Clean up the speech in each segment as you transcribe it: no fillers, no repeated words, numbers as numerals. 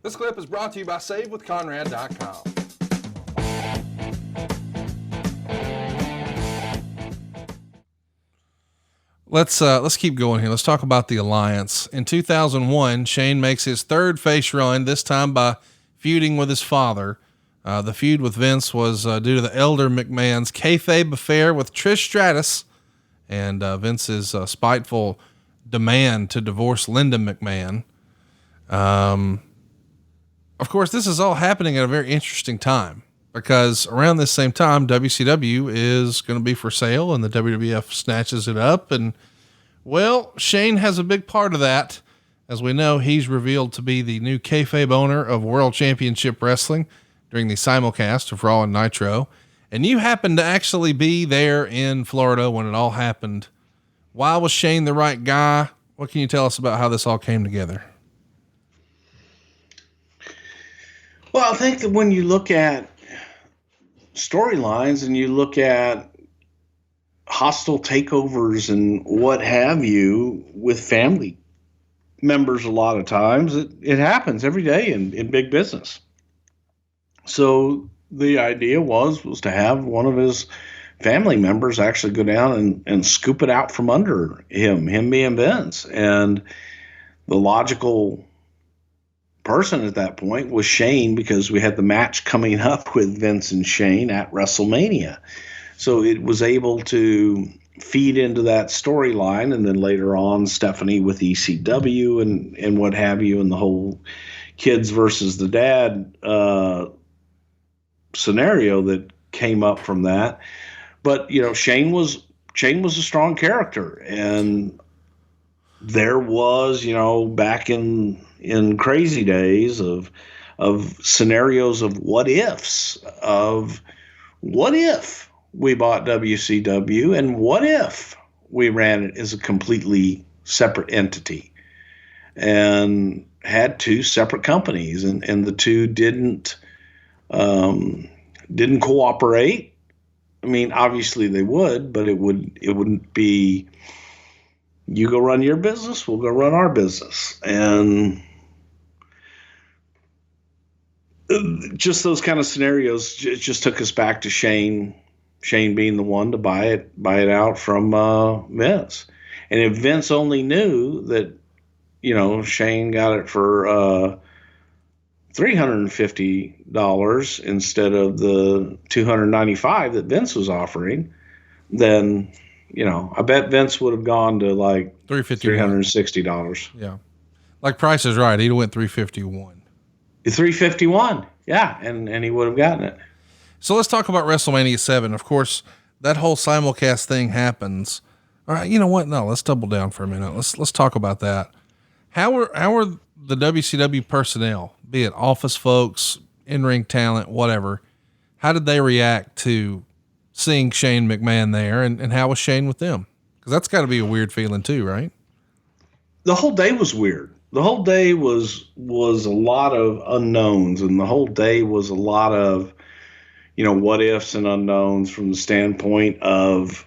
This clip is brought to you by SaveWithConrad.com. Let's keep going here. Let's talk about the alliance. In 2001, Shane makes his third face run, this time by feuding with his father. The feud with Vince was due to the elder McMahon's kayfabe affair with Trish Stratus and Vince's spiteful demand to divorce Linda McMahon. Of course, this is all happening at a very interesting time because around this same time, WCW is going to be for sale and the WWF snatches it up. And well, Shane has a big part of that. As we know, he's revealed to be the new kayfabe owner of World Championship Wrestling during the simulcast of Raw and Nitro. And you happened to actually be there in Florida when it all happened. Why was Shane the right guy? What can you tell us about how this all came together? Well, I think that when you look at storylines and you look at hostile takeovers and what have you with family members, a lot of times it happens every day in big business. So the idea was to have one of his family members actually go down and scoop it out from under him being Vince. And the logical person at that point was Shane, because we had the match coming up with Vince and Shane at WrestleMania. So it was able to feed into that storyline, and then later on Stephanie with ECW and what have you, and the whole kids versus the dad scenario that came up from that. But Shane was a strong character, and there was back in crazy days of scenarios of what ifs, of what if we bought WCW and what if we ran it as a completely separate entity and had two separate companies, and the two didn't cooperate. I mean, obviously they would, but it wouldn't be, you go run your business, we'll go run our business. And just those kind of scenarios just took us back to Shane being the one to buy it out from Vince. And if Vince only knew that, Shane got it for $350 instead of the $295 that Vince was offering, then I bet Vince would have gone to like $360. Yeah. Like Price is Right. He'd have went $351. $351. Yeah. And he would have gotten it. So let's talk about WrestleMania 7. Of course, that whole simulcast thing happens. All right. You know what? No, let's double down for a minute. Let's talk about that. How are the WCW personnel, be it office folks, in-ring talent, whatever, how did they react to seeing Shane McMahon there, and how was Shane with them? Because that's got to be a weird feeling too, right? The whole day was weird. The whole day was a lot of unknowns, and the whole day was a lot of, what ifs and unknowns from the standpoint of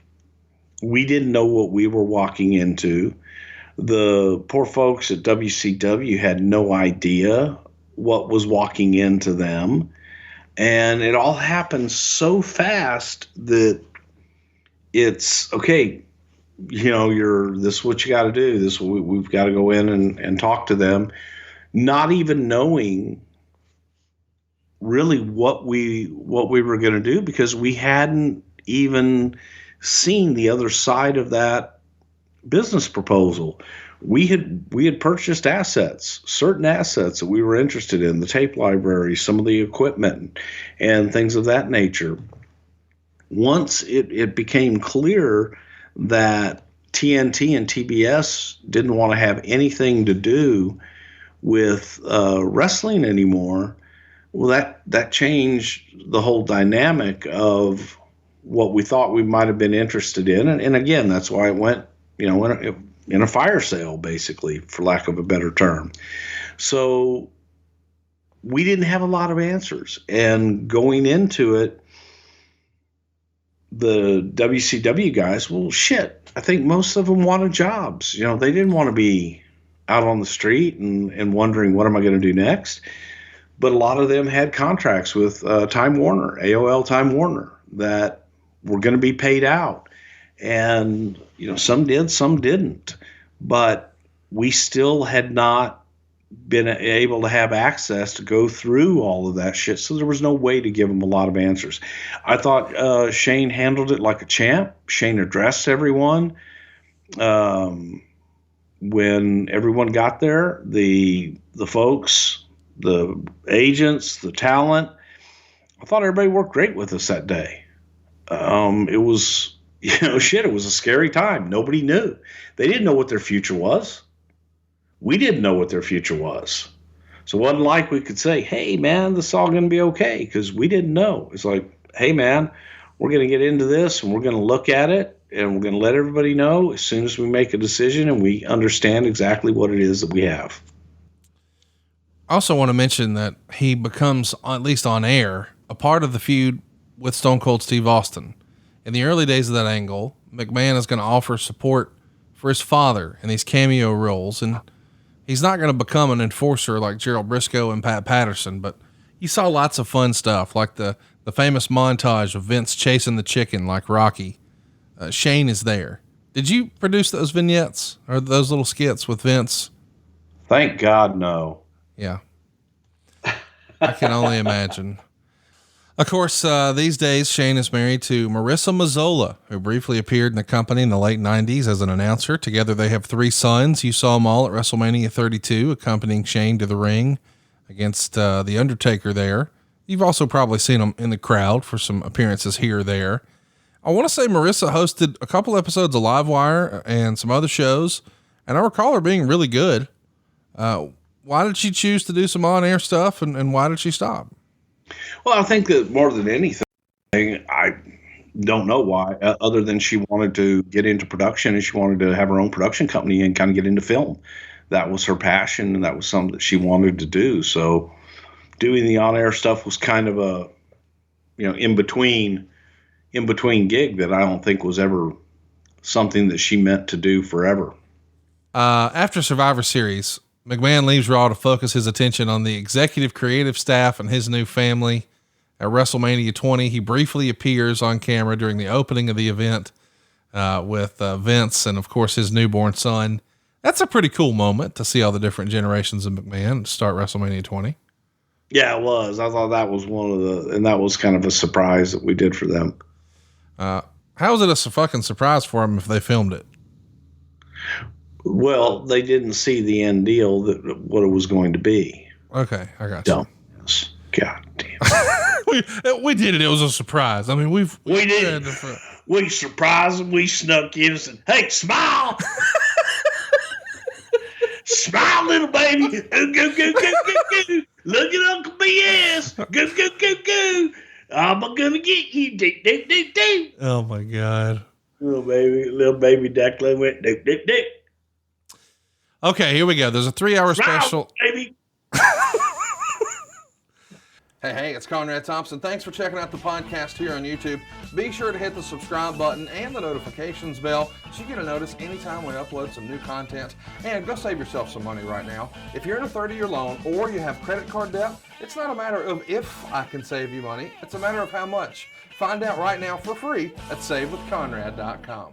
we didn't know what we were walking into. The poor folks at WCW had no idea what was walking into them. And it all happened so fast that it's okay. This is what you got to do. We've got to go in and talk to them, not even knowing really what we were going to do, because we hadn't even seen the other side of that business proposal. We had purchased certain assets that we were interested in, the tape library, some of the equipment, and things of that nature. Once it became clear that TNT and TBS didn't want to have anything to do with wrestling anymore, well, that changed the whole dynamic of what we thought we might have been interested in. And again, that's why it went, in a fire sale, basically, for lack of a better term. So we didn't have a lot of answers. And going into it, the WCW guys, well, shit, I think most of them wanted jobs. They didn't want to be out on the street and wondering, what am I going to do next? But a lot of them had contracts with Time Warner, AOL Time Warner, that were going to be paid out. And, some did, some didn't. But we still had not been able to have access to go through all of that shit. So there was no way to give them a lot of answers. I thought Shane handled it like a champ. Shane addressed everyone. When everyone got there, the folks, the agents, the talent, I thought everybody worked great with us that day. It was, it was a scary time. Nobody knew. They didn't know what their future was. We didn't know what their future was. So it wasn't like we could say, hey, man, this is all going to be okay, because we didn't know. It's like, hey, man, we're going to get into this, and we're going to look at it, and we're going to let everybody know as soon as we make a decision and we understand exactly what it is that we have. I also want to mention that he becomes, at least on air, a part of the feud with Stone Cold Steve Austin. In the early days of that angle, McMahon is going to offer support for his father in these cameo roles, and he's not going to become an enforcer like Gerald Briscoe and Pat Patterson, but you saw lots of fun stuff, like the famous montage of Vince chasing the chicken like Rocky. Shane is there. Did you produce those vignettes or those little skits with Vince? Thank God, no. Yeah. I can only imagine. Of course, these days, Shane is married to Marissa Mazzola, who briefly appeared in the company in the late 90s as an announcer. Together, they have 3 sons. You saw them all at WrestleMania 32, accompanying Shane to the ring against The Undertaker there. You've also probably seen them in the crowd for some appearances here or there. I want to say Marissa hosted a couple episodes of Livewire and some other shows, and I recall her being really good. Why did she choose to do some on-air stuff, and why did she stop? Well, I think that more than anything, I don't know why, other than she wanted to get into production and she wanted to have her own production company and kind of get into film. That was her passion, and that was something that she wanted to do. So doing the on-air stuff was kind of a, in between gig that I don't think was ever something that she meant to do forever. After Survivor Series, McMahon leaves Raw to focus his attention on the executive creative staff and his new family. At WrestleMania 20, he briefly appears on camera during the opening of the event with Vince and, of course, his newborn son. That's a pretty cool moment to see all the different generations of McMahon start WrestleMania 20. Yeah, it was. I thought that was and that was kind of a surprise that we did for them. How is it a fucking surprise for them if they filmed it? Well, they didn't see the end deal, what it was going to be. Okay, I got you. Dumbass. God damn. we did it. It was a surprise. I mean, we did. We surprised them. We snuck in and said, "Hey, smile, smile, little baby. Go, go, go, go, go, go. Look at Uncle BS. Go, go, go, go. I'm gonna get you. Do, do, do, do." Oh my God. Little baby Declan went do, do, do. Okay, here we go. There's a 3-hour special. Baby. Hey, it's Conrad Thompson. Thanks for checking out the podcast here on YouTube. Be sure to hit the subscribe button and the notifications bell so you get a notice anytime we upload some new content. And go save yourself some money right now. If you're in a 30-year loan or you have credit card debt, it's not a matter of if I can save you money. It's a matter of how much. Find out right now for free at SaveWithConrad.com.